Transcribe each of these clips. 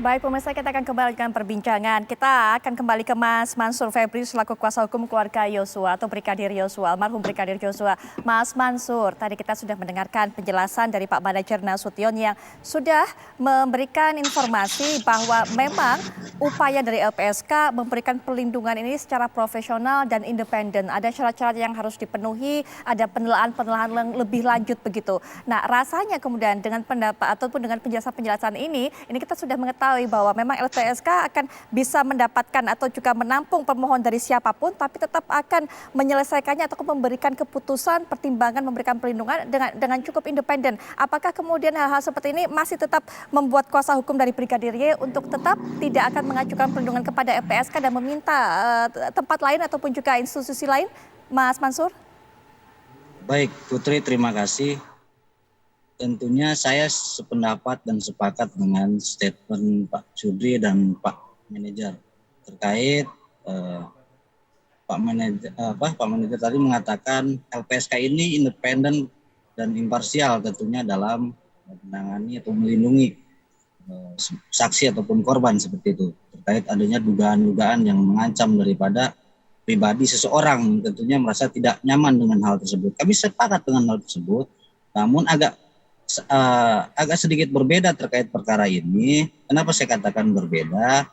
Baik, pemirsa, kita akan kembali dengan perbincangan. Kita akan kembali ke Mas Mansur Febri selaku kuasa hukum keluarga Yosua atau Brigadir Yosua, almarhum Brigadir Yosua. Mas Mansur, tadi kita sudah mendengarkan penjelasan dari Pak Manajer Nasution yang sudah memberikan informasi bahwa memang upaya dari LPSK memberikan perlindungan ini secara profesional dan independen. Ada syarat-syarat yang harus dipenuhi, ada penelaahan yang lebih lanjut begitu. Nah, rasanya kemudian dengan pendapat ataupun dengan penjelasan-penjelasan ini kita sudah mengetahui bahwa memang LPSK akan bisa mendapatkan atau juga menampung permohonan dari siapapun, tapi tetap akan menyelesaikannya atau memberikan keputusan, pertimbangan memberikan perlindungan dengan cukup independen. Apakah kemudian hal-hal seperti ini masih tetap membuat kuasa hukum dari Brigadir Y untuk tetap tidak akan mengajukan perlindungan kepada LPSK dan meminta tempat lain ataupun juga institusi lain, Mas Mansur? Baik, Putri, terima kasih. Tentunya saya sependapat dan sepakat dengan statement Pak Sudri dan Pak Manajer terkait Pak Manajer tadi mengatakan LPSK ini independen dan imparsial tentunya dalam menangani atau melindungi saksi ataupun korban seperti itu, terkait adanya dugaan-dugaan yang mengancam daripada pribadi seseorang, tentunya merasa tidak nyaman dengan hal tersebut. Kami sepakat dengan hal tersebut, namun agak sedikit berbeda terkait perkara ini. Kenapa saya katakan berbeda?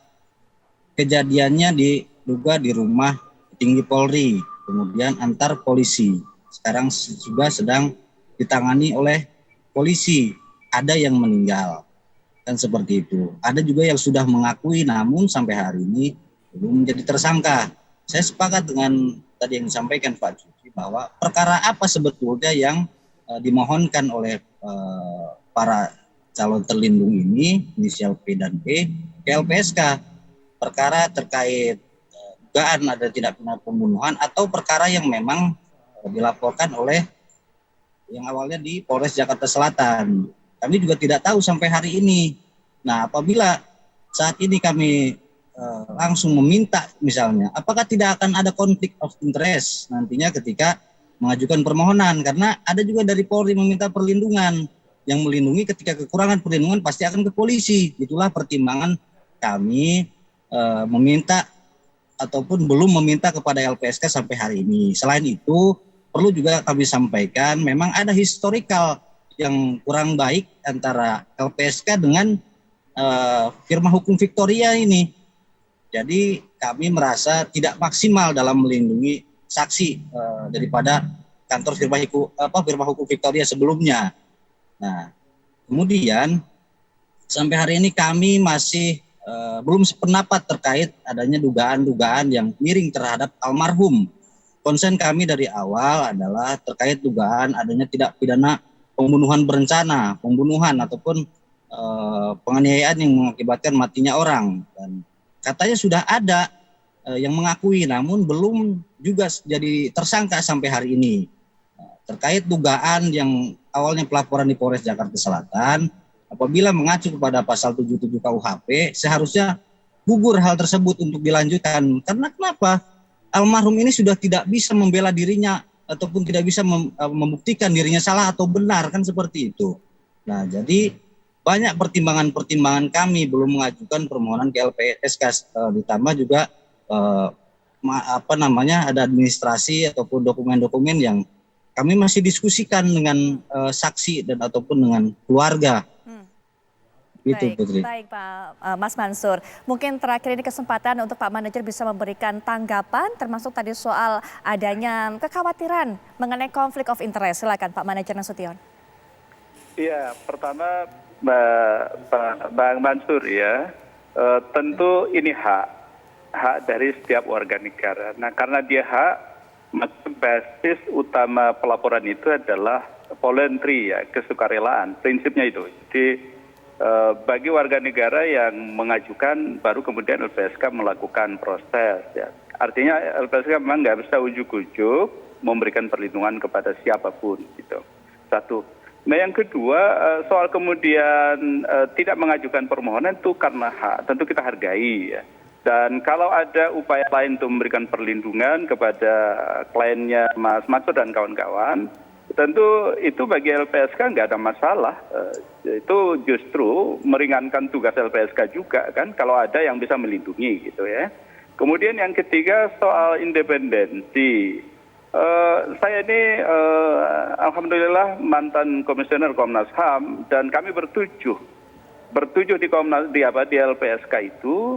Kejadiannya diduga di rumah tinggi Polri, kemudian antar polisi. Sekarang juga sedang ditangani oleh polisi. Ada yang meninggal, kan seperti itu. Ada juga yang sudah mengakui, namun sampai hari ini belum menjadi tersangka. Saya sepakat dengan tadi yang disampaikan Pak Cuci bahwa perkara apa sebetulnya yang dimohonkan oleh para calon terlindung ini, inisial P dan P, ke LPSK. Perkara terkait dugaan ada tindak pidana pembunuhan atau perkara yang memang dilaporkan oleh yang awalnya di Polres Jakarta Selatan. Kami juga tidak tahu sampai hari ini. Nah, apabila saat ini kami langsung meminta misalnya, apakah tidak akan ada konflik of interest nantinya ketika mengajukan permohonan, karena ada juga dari Polri meminta perlindungan, yang melindungi ketika kekurangan perlindungan pasti akan ke polisi. Itulah pertimbangan kami meminta ataupun belum meminta kepada LPSK sampai hari ini. Selain itu perlu juga kami sampaikan memang ada historikal yang kurang baik antara LPSK dengan firma hukum Victoria ini. Jadi kami merasa tidak maksimal dalam melindungi saksi daripada kantor firma hukum Victoria sebelumnya. Nah, kemudian sampai hari ini kami masih belum sependapat terkait adanya dugaan-dugaan yang miring terhadap almarhum. Konsen kami dari awal adalah terkait dugaan adanya tindak pidana pembunuhan berencana, pembunuhan ataupun penganiayaan yang mengakibatkan matinya orang. Dan katanya sudah ada yang mengakui, namun belum juga jadi tersangka sampai hari ini. Terkait dugaan yang awalnya pelaporan di Polres Jakarta Selatan, apabila mengacu kepada pasal 77 KUHP, seharusnya gugur hal tersebut untuk dilanjutkan. Karena kenapa? Almarhum ini sudah tidak bisa membela dirinya ataupun tidak bisa membuktikan dirinya salah atau benar, kan seperti itu. Nah, jadi banyak pertimbangan-pertimbangan kami belum mengajukan permohonan ke LPSK, ditambah juga ada administrasi ataupun dokumen-dokumen yang kami masih diskusikan dengan saksi dan ataupun dengan keluarga. Itu, Putri. Baik Pak Mas Mansur. Mungkin terakhir ini kesempatan untuk Pak Manajer bisa memberikan tanggapan termasuk tadi soal adanya kekhawatiran mengenai konflik of interest. Silakan Pak Manajer Nasution. Iya, pertama Bang Mansur ya, tentu ini hak dari setiap warga negara. Nah, karena dia hak, maka basis utama pelaporan itu adalah voluntary ya, kesukarelaan. Prinsipnya itu. Jadi bagi warga negara yang mengajukan, baru kemudian LPSK melakukan proses ya. Artinya LPSK memang nggak bisa ujuk-ujuk memberikan perlindungan kepada siapapun gitu. Satu. Nah, yang kedua, soal kemudian tidak mengajukan permohonan itu karena hak, tentu kita hargai ya. Dan kalau ada upaya lain untuk memberikan perlindungan kepada kliennya Mas Mansur dan kawan-kawan, tentu itu bagi LPSK nggak ada masalah. Itu justru meringankan tugas LPSK juga kan, kalau ada yang bisa melindungi gitu ya. Kemudian yang ketiga soal independensi. Saya ini alhamdulillah mantan komisioner Komnas HAM dan kami bertujuh di LPSK itu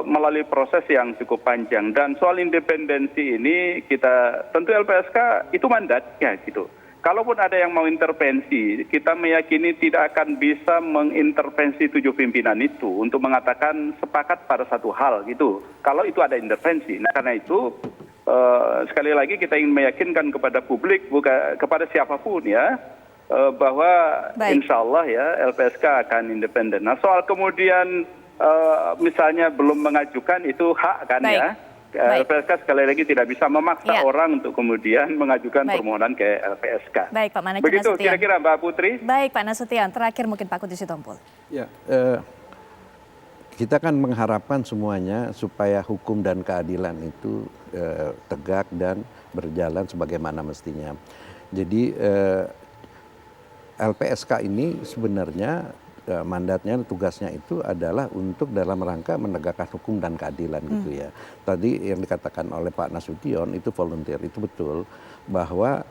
melalui proses yang cukup panjang, dan soal independensi ini kita tentu LPSK itu mandatnya gitu. Kalaupun ada yang mau intervensi, kita meyakini tidak akan bisa mengintervensi 7 pimpinan itu untuk mengatakan sepakat pada satu hal gitu. Kalau itu ada intervensi. Nah karena itu sekali lagi kita ingin meyakinkan kepada publik, kepada siapapun ya, bahwa insya Allah ya LPSK akan independen. Nah soal kemudian misalnya belum mengajukan, itu hak kan ya. LPSK sekali lagi tidak bisa memaksa orang untuk kemudian mengajukan permohonan ke LPSK. Baik Pak Manager Begitu Nasution. kira-kira Mbak Putri. Baik Pak Nasution, terakhir mungkin Pak Kudus Sitompul. Ya, kita kan mengharapkan semuanya supaya hukum dan keadilan itu tegak dan berjalan sebagaimana mestinya. Jadi LPSK ini sebenarnya mandatnya, tugasnya itu adalah untuk dalam rangka menegakkan hukum dan keadilan gitu ya. Tadi yang dikatakan oleh Pak Nasution itu volunteer, itu betul, bahwa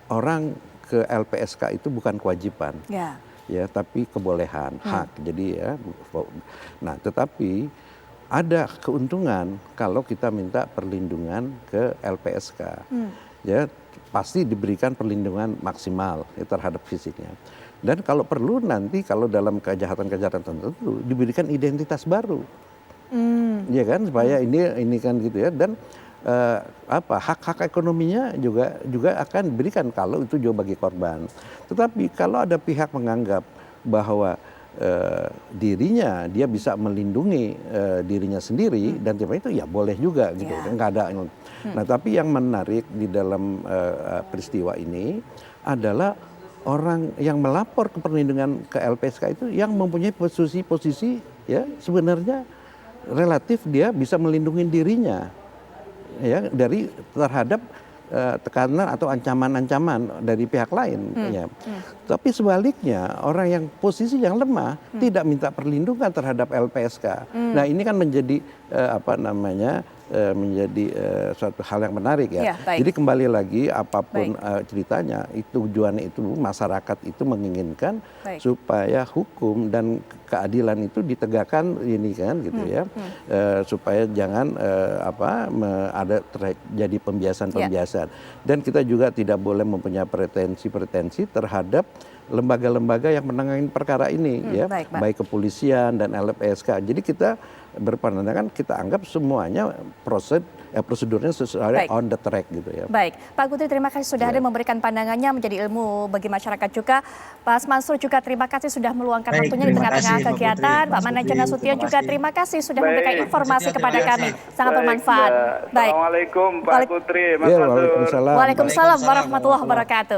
orang ke LPSK itu bukan kewajiban, ya, tapi kebolehan, hak. Jadi ya, nah tetapi ada keuntungan kalau kita minta perlindungan ke LPSK, ya pasti diberikan perlindungan maksimal ya, terhadap fisiknya. Dan kalau perlu nanti kalau dalam kejahatan-kejahatan tertentu diberikan identitas baru, ya kan, supaya ini kan gitu ya. Dan hak-hak ekonominya juga akan diberikan kalau itu juga bagi korban. Tetapi kalau ada pihak menganggap bahwa dirinya dia bisa melindungi dirinya sendiri dan tiba itu ya boleh juga gitu, nggak ada. Nah tapi yang menarik di dalam peristiwa ini adalah orang yang melapor ke perlindungan ke LPSK itu yang mempunyai posisi ya sebenarnya relatif dia bisa melindungi dirinya ya dari terhadap tekanan atau ancaman-ancaman dari pihak lain ya. Tapi sebaliknya orang yang posisi yang lemah tidak minta perlindungan terhadap LPSK. Nah ini kan menjadi menjadi suatu hal yang menarik ya. Jadi kembali lagi apapun ceritanya, itu tujuannya itu masyarakat itu menginginkan supaya hukum dan keadilan itu ditegakkan ini kan gitu ya. Supaya jangan ada terjadi pembiasan-pembiasan. Dan kita juga tidak boleh mempunyai pretensi terhadap lembaga-lembaga yang menangani perkara ini ya, baik kepolisian dan LPSK. Jadi kita berpandangan kita anggap semuanya prosedurnya sesuai on the track gitu ya. Baik, Pak Kudri terima kasih sudah hadir memberikan pandangannya menjadi ilmu bagi masyarakat juga. Pak Mansur juga terima kasih sudah meluangkan waktunya di tengah-tengah kegiatan. Pak Manager Nasution juga terima kasih sudah memberikan informasi kepada kami. Sangat bermanfaat. Baik. Assalamualaikum Pak Putri, Mas Mansur. Waalaikumsalam warahmatullahi wabarakatuh.